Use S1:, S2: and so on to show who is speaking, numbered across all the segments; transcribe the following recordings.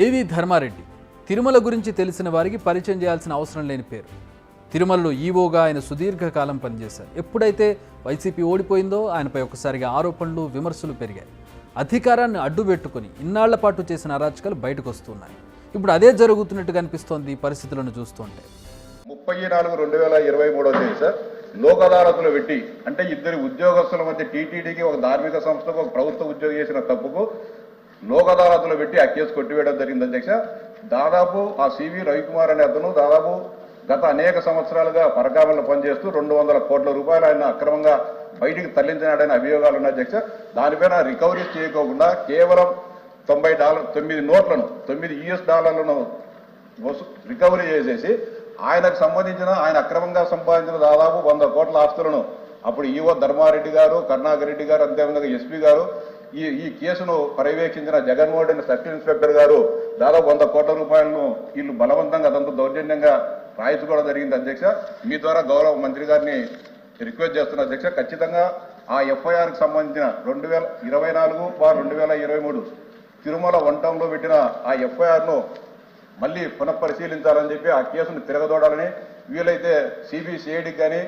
S1: ఏవి ధర్మారెడ్డి తిరుమల గురించి తెలిసిన వారికి పరిచయం చేయాల్సిన అవసరం లేని పేరు. తిరుమలలో ఈవోగా ఆయన సుదీర్ఘకాలం పనిచేశారు. ఎప్పుడైతే వైసీపీ ఓడిపోయిందో ఆయనపై ఒక్కసారిగా ఆరోపణలు, విమర్శలు పెరిగాయి. అధికారాన్ని అడ్డుపెట్టుకుని ఇన్నాళ్ల పాటు చేసిన అరాచకాలు బయటకు వస్తున్నాయి. ఇప్పుడు అదే జరుగుతున్నట్టుగా అనిపిస్తోంది పరిస్థితులను చూస్తుంటే.
S2: 30/4/2023 సార్ లోక్ అదాలతులు పెట్టి, అంటే ఇద్దరు ఉద్యోగస్తుల మధ్య టీటీడీకి ఒక ధార్మిక సంస్థకు ఒక ప్రభుత్వ ఉద్యోగి చేసిన తప్పుకు లోక్ అదాలతులు పెట్టి ఆ కేసు కొట్టివేయడం జరిగింది అధ్యక్ష. దాదాపు ఆ సివి రవికుమార్ అనే అతను దాదాపు గత అనేక సంవత్సరాలుగా పరకామలో పనిచేస్తూ 200 కోట్ల రూపాయలు ఆయన అక్రమంగా బయటికి తరలించినాడనే అభియోగాలు ఉన్నాయి అధ్యక్ష. దానిపైన రికవరీ చేయకోకుండా కేవలం $9 నోట్లను $9 రికవరీ చేసేసి ఆయనకు సంబంధించిన ఆయన అక్రమంగా సంపాదించిన దాదాపు 100 కోట్ల ఆస్తులను అప్పుడు ఈవో ధర్మారెడ్డి గారు, కరుణాకర్ రెడ్డి గారు, అంతేవిధంగా ఎస్పీ గారు, ఈ కేసును పర్యవేక్షించిన జగన్మోహన్ రెడ్డి సర్కిల్ ఇన్స్పెక్టర్ గారు దాదాపు 100 కోట్ల రూపాయలను వీళ్ళు బలవంతంగా అదంతా దౌర్జన్యంగా రాయించుకోవడం జరిగింది అధ్యక్ష. మీ ద్వారా గౌరవ మంత్రి గారిని రిక్వెస్ట్ చేస్తున్న అధ్యక్ష, ఖచ్చితంగా ఆ ఎఫ్ఐఆర్కి సంబంధించిన 2024/2023 తిరుమల వంటంలో పెట్టిన ఆ ఎఫ్ఐఆర్ను మళ్ళీ పునఃపరిశీలించాలని చెప్పి ఆ కేసును తిరగదోడాలని, వీలైతే సిబిసిఐడికి కానీ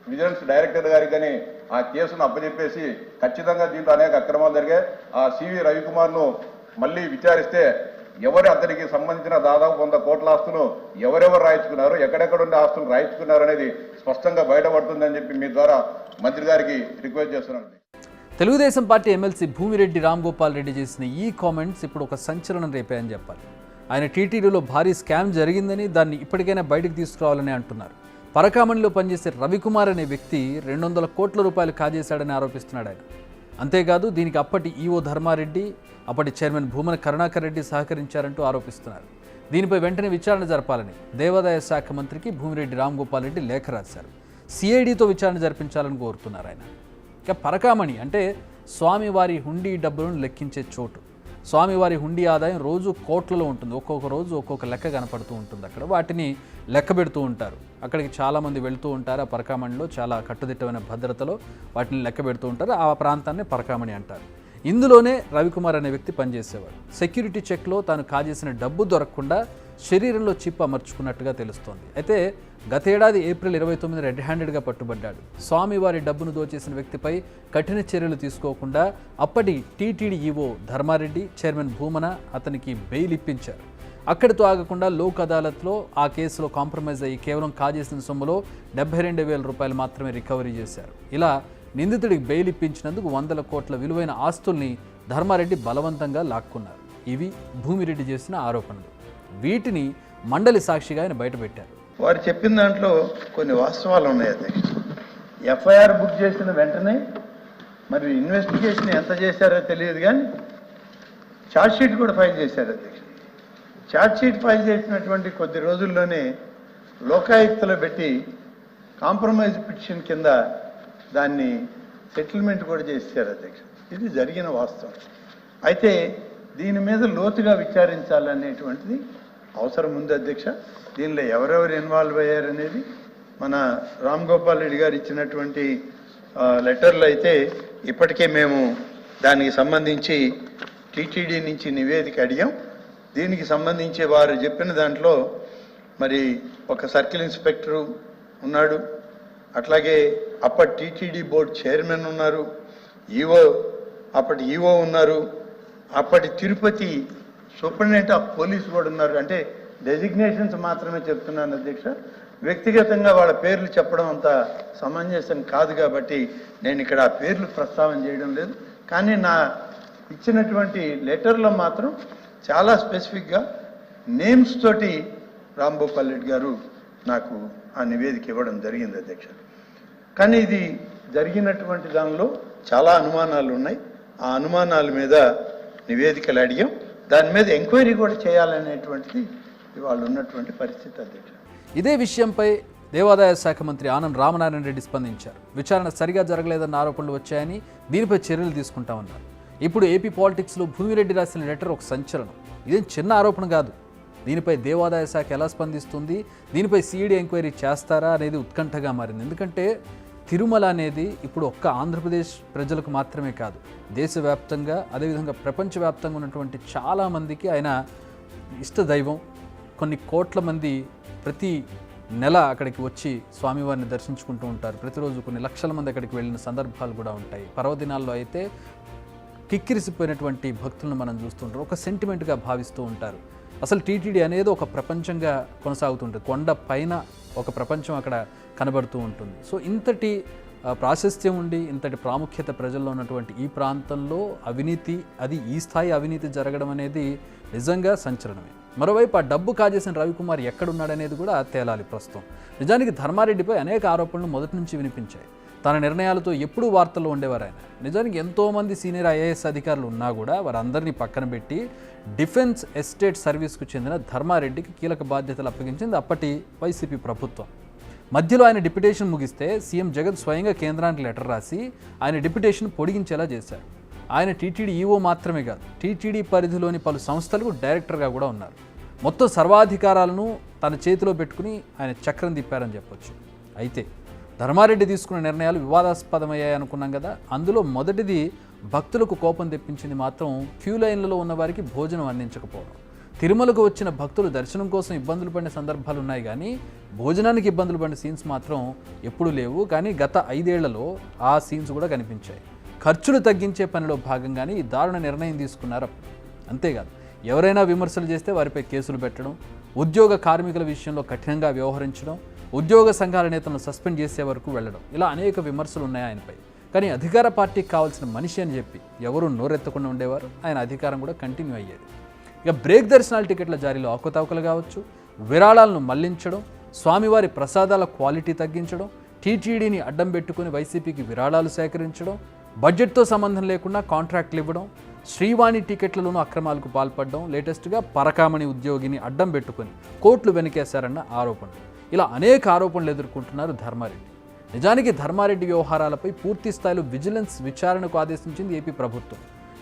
S2: విజిలెన్స్ డైరెక్టర్ గారికి కానీ ఆ కేసును అప్పచెప్పేసి ఖచ్చితంగా దీంట్లో అనేక అక్రమాలు జరిగాయి. ఆ సివి రవికుమార్ను మళ్ళీ విచారిస్తే అతనికి సంబంధించిన దాదాపు 100 కోట్ల ఆస్తులు ఎవరెవరు రాయించుకున్నారు, ఎక్కడెక్కడ ఉండే ఆస్తులు రాయించుకున్నారు అనేది స్పష్టంగా బయటపడుతుందని చెప్పి మీ ద్వారా మంత్రి గారికి రిక్వెస్ట్ చేస్తున్నాను.
S1: తెలుగుదేశం పార్టీ ఎమ్మెల్సీ భూమిరెడ్డి రామ్గోపాల్ రెడ్డి చేసిన ఈ కామెంట్స్ ఇప్పుడు ఒక సంచలనం రేపాయని చెప్పాలి. ఆయన టీటీడీలో భారీ స్కామ్ జరిగిందని, దాన్ని ఇప్పటికైనా బయటకు తీసుకురావాలని అంటున్నారు. పరకామణిలో పనిచేసే రవికుమార్ అనే వ్యక్తి 200 కోట్ల రూపాయలు కాజేశాడని ఆరోపిస్తున్నాడు ఆయన. అంతేకాదు దీనికి అప్పటి ఈవో ధర్మారెడ్డి, అప్పటి చైర్మన్ భూమన కరుణాకర్ రెడ్డి సహకరించారంటూ ఆరోపిస్తున్నారు. దీనిపై వెంటనే విచారణ జరపాలని దేవాదాయ శాఖ మంత్రికి భూమిరెడ్డి రామ్గోపాల్ రెడ్డి లేఖ రాశారు. సిఐడితో విచారణ జరిపించాలని కోరుతున్నారు ఆయన. ఇక పరకామణి అంటే స్వామివారి హుండీ డబ్బులను లెక్కించే చోటు. స్వామివారి హుండీ ఆదాయం రోజు కోట్లలో ఉంటుంది. ఒక్కొక్క రోజు ఒక్కొక్క లెక్క కనపడుతూ ఉంటుంది అక్కడ. వాటిని లెక్క పెడుతూ ఉంటారు. అక్కడికి చాలామంది వెళుతూ ఉంటారు. ఆ పరకామణిలో చాలా కట్టుదిట్టమైన భద్రతలో వాటిని లెక్క పెడుతూ ఉంటారు. ఆ ప్రాంతాన్ని పరకామణి అంటారు. ఇందులోనే రవికుమార్ అనే వ్యక్తి పనిచేసేవాడు. సెక్యూరిటీ చెక్లో తాను కాజేసిన డబ్బు దొరకకుండా శరీరంలో చిప్ అమర్చుకున్నట్టుగా తెలుస్తోంది. అయితే గతేడాది ఏప్రిల్ 29 రెడ్ హ్యాండెడ్గా పట్టుబడ్డాడు. స్వామివారి డబ్బును దోచేసిన వ్యక్తిపై కఠిన చర్యలు తీసుకోకుండా అప్పటి TTD EO Dharma Reddy, chairman Bhumana అతనికి బెయిల్ ఇప్పించారు. అక్కడితో ఆగకుండా లోక్ అదాలత్లో ఆ కేసులో కాంప్రమైజ్ అయ్యి కేవలం కాజేసిన సొమ్ములో 72,000 రూపాయలు మాత్రమే రికవరీ చేశారు. ఇలా నిందితుడికి బెయిల్ ఇప్పించినందుకు 100 కోట్ల విలువైన ఆస్తుల్ని ధర్మారెడ్డి బలవంతంగా లాక్కున్నారు. ఇవి భూమిరెడ్డి చేసిన ఆరోపణలు. వీటిని మండలి సాక్షిగా ఆయన బయటపెట్టారు.
S3: వారు చెప్పిన దాంట్లో కొన్ని వాస్తవాలు ఉన్నాయి అధ్యక్ష. ఎఫ్ఐఆర్ బుక్ చేసిన వెంటనే మరి ఇన్వెస్టిగేషన్ ఎంత చేశారో తెలియదు, కానీ ఛార్జ్షీట్ కూడా ఫైల్ చేశారు అధ్యక్ష. ఛార్జ్షీట్ ఫైల్ చేసినటువంటి కొద్ది రోజుల్లోనే లోకాయుక్తలో పెట్టి కాంప్రమైజ్ పిటిషన్ కింద దాన్ని సెటిల్మెంట్ కూడా చేశారు అధ్యక్ష. ఇది జరిగిన వాస్తవం. అయితే దీని మీద లోతుగా విచారించాలనేటువంటిది అవసరం ఉంది అధ్యక్ష. దీనిలో ఎవరెవరు ఇన్వాల్వ్ అయ్యారనేది మన రామ్గోపాల్ రెడ్డి గారు ఇచ్చినటువంటి లెటర్లు అయితే ఇప్పటికే మేము దానికి సంబంధించి టీటీడీ నుంచి నివేదిక అడిగాం. దీనికి సంబంధించి వారు చెప్పిన దాంట్లో మరి ఒక సర్కిల్ ఇన్స్పెక్టరు ఉన్నాడు, అట్లాగే అప్పటి టీటీడీ బోర్డు చైర్మన్ ఉన్నారు, అప్పటి ఈవో ఉన్నారు, అప్పటి తిరుపతి సూపరింటెండెంట్ ఆఫ్ పోలీస్ కూడా ఉన్నారు. అంటే డెసిగ్నేషన్స్ మాత్రమే చెప్తున్నాను అధ్యక్ష. వ్యక్తిగతంగా వాళ్ళ పేర్లు చెప్పడం అంత సమంజసం కాదు కాబట్టి నేను ఇక్కడ ఆ పేర్లు ప్రస్తావన చేయడం లేదు. కానీ నా ఇచ్చినటువంటి లెటర్లో మాత్రం చాలా స్పెసిఫిక్గా నేమ్స్ తోటి రామ్గోపాల్ రెడ్డి గారు నాకు ఆ నివేదిక ఇవ్వడం జరిగింది అధ్యక్ష. కానీ ఇది జరిగినటువంటి దానిలో చాలా అనుమానాలు ఉన్నాయి. ఆ అనుమానాల మీద నివేదికలు అడిగాం. దాని మీద ఎంక్వైరీ కూడా చేయాలనేటువంటిది ఇవాళ ఉన్నటువంటి పరిస్థితి అధ్యక్ష.
S1: ఇదే విషయంపై దేవాదాయ శాఖ మంత్రి ఆనం రామనారాయణ రెడ్డి స్పందించారు. విచారణ సరిగా జరగలేదన్న ఆరోపణలు వచ్చాయని, దీనిపై చర్యలు తీసుకుంటామన్నారు. ఇప్పుడు ఏపీ పాలిటిక్స్లో భూమిరెడ్డి రాసిన లెటర్ ఒక సంచలనం. ఇదేం చిన్న ఆరోపణ కాదు. దీనిపై దేవాదాయ శాఖ ఎలా స్పందిస్తుంది, దీనిపై సిఐడి ఎంక్వైరీ చేస్తారా అనేది ఉత్కంఠగా మారింది. ఎందుకంటే తిరుమల అనేది ఇప్పుడు ఒక్క ఆంధ్రప్రదేశ్ ప్రజలకు మాత్రమే కాదు, దేశవ్యాప్తంగా అదేవిధంగా ప్రపంచవ్యాప్తంగా ఉన్నటువంటి చాలామందికి ఆయన ఇష్ట దైవం. కొన్ని కోట్ల మంది ప్రతి నెల అక్కడికి వచ్చి స్వామివారిని దర్శించుకుంటూ ఉంటారు. ప్రతిరోజు కొన్ని లక్షల మంది అక్కడికి వెళ్ళిన సందర్భాలు కూడా ఉంటాయి. పర్వదినాల్లో అయితే కిక్కిరిసిపోయినటువంటి భక్తులను మనం చూస్తుంటారు, ఒక సెంటిమెంట్గా భావిస్తూ ఉంటారు. అసలు టీటీడీ అనేది ఒక ప్రపంచంగా కొనసాగుతుంటుంది. కొండ పైన ఒక ప్రపంచం అక్కడ కనబడుతూ ఉంటుంది. సో ఇంతటి ప్రాశస్త్యం ఉండి ఇంతటి ప్రాముఖ్యత ప్రజల్లో ఉన్నటువంటి ఈ ప్రాంతంలో అవినీతి, అది ఈ స్థాయి అవినీతి జరగడం అనేది నిజంగా సంచలనమే. మరోవైపు ఆ డబ్బు కాజేసిన రవికుమార్ ఎక్కడున్నాడనేది కూడా తేలాలి ప్రస్తుతం. నిజానికి ధర్మారెడ్డిపై అనేక ఆరోపణలు మొదటి నుంచి వినిపించాయి. తన నిర్ణయాలతో ఎప్పుడూ వార్తల్లో ఉండేవారు ఆయన. నిజానికి ఎంతోమంది సీనియర్ ఐఏఎస్ అధికారులు ఉన్నా కూడా వారందరినీ పక్కన పెట్టి డిఫెన్స్ ఎస్టేట్ సర్వీస్కు చెందిన ధర్మారెడ్డికి కీలక బాధ్యతలు అప్పగించింది అప్పటి వైసీపీ ప్రభుత్వం. మధ్యలో ఆయన డిప్యుటేషన్ ముగిస్తే సీఎం జగన్ స్వయంగా కేంద్రానికి లెటర్ రాసి ఆయన డిప్యుటేషన్ పొడిగించేలా చేశారు. ఆయన టీటీడీ ఈవో మాత్రమే కాదు, టీటీడీ పరిధిలోని పలు సంస్థలకు డైరెక్టర్గా కూడా ఉన్నారు. మొత్తం సర్వాధికారాలను తన చేతిలో పెట్టుకుని ఆయన చక్రం తిప్పారని చెప్పొచ్చు. అయితే ధర్మారెడ్డి తీసుకున్న నిర్ణయాలు వివాదాస్పదమయ్యాయి అనుకున్నాం కదా. అందులో మొదటిది భక్తులకు కోపం తెప్పించింది మాత్రం క్యూ లైన్లలో ఉన్న వారికి భోజనం అందించకపోవడం. తిరుమలకు వచ్చిన భక్తులు దర్శనం కోసం ఇబ్బందులు పడిన సందర్భాలు ఉన్నాయి, కానీ భోజనానికి ఇబ్బందులు పడిన సీన్స్ మాత్రం ఎప్పుడూ లేవు. కానీ గత 5 ఏళ్లలో ఆ సీన్స్ కూడా కనిపించాయి. ఖర్చులు తగ్గించే పనిలో భాగంగానే ఈ దారుణ నిర్ణయం తీసుకున్నారు. అంతేకాదు, ఎవరైనా విమర్శలు చేస్తే వారిపై కేసులు పెట్టడం, ఉద్యోగ కార్మికుల విషయంలో కఠినంగా వ్యవహరించడం, ఉద్యోగ సంఘాల నేతలను సస్పెండ్ చేసే వరకు వెళ్ళడం, ఇలా అనేక విమర్శలు ఉన్నాయి ఆయనపై. కానీ అధికార పార్టీకి కావాల్సిన మనిషి అని చెప్పి ఎవరూ నోరెత్తకుండా ఉండేవారు. ఆయన అధికారం కూడా కంటిన్యూ అయ్యేది. ఇక బ్రేక్ దర్శనాల టికెట్ల జారీలో అవకతవకలు కావచ్చు, విరాళాలను మళ్లించడం, స్వామివారి ప్రసాదాల క్వాలిటీ తగ్గించడం, టీటీడీని అడ్డం పెట్టుకుని వైసీపీకి విరాళాలు సేకరించడం, బడ్జెట్తో సంబంధం లేకుండా కాంట్రాక్ట్లు ఇవ్వడం, శ్రీవాణి టికెట్లలోనూ అక్రమాలకు పాల్పడడం, లేటెస్ట్గా పరకామణి ఉద్యోగిని అడ్డం పెట్టుకుని కోట్లు వెనకేశారన్న ఆరోపణలు, ఇలా అనేక ఆరోపణలు ఎదుర్కొంటున్నారు ధర్మారెడ్డి. నిజానికి ధర్మారెడ్డి వ్యవహారాలపై పూర్తి స్థాయిలో విజిలెన్స్ విచారణకు ఆదేశించింది ఏపీ ప్రభుత్వం.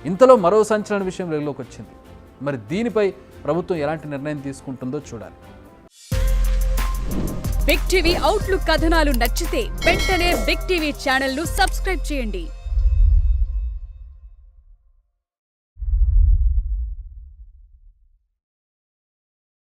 S1: ఇంతలో మరో సంచలన విషయం వెలుగులోకి వచ్చింది. మరి దీనిపై ప్రభుత్వం ఎలాంటి నిర్ణయం తీసుకుంటుందో చూడాలి.
S4: బిగ్ టీవీ అవుట్లుక్ కథనాలు నచ్చితే వెంటనే బిగ్ టీవీ ఛానల్ ను సబ్స్క్రైబ్ చేయండి.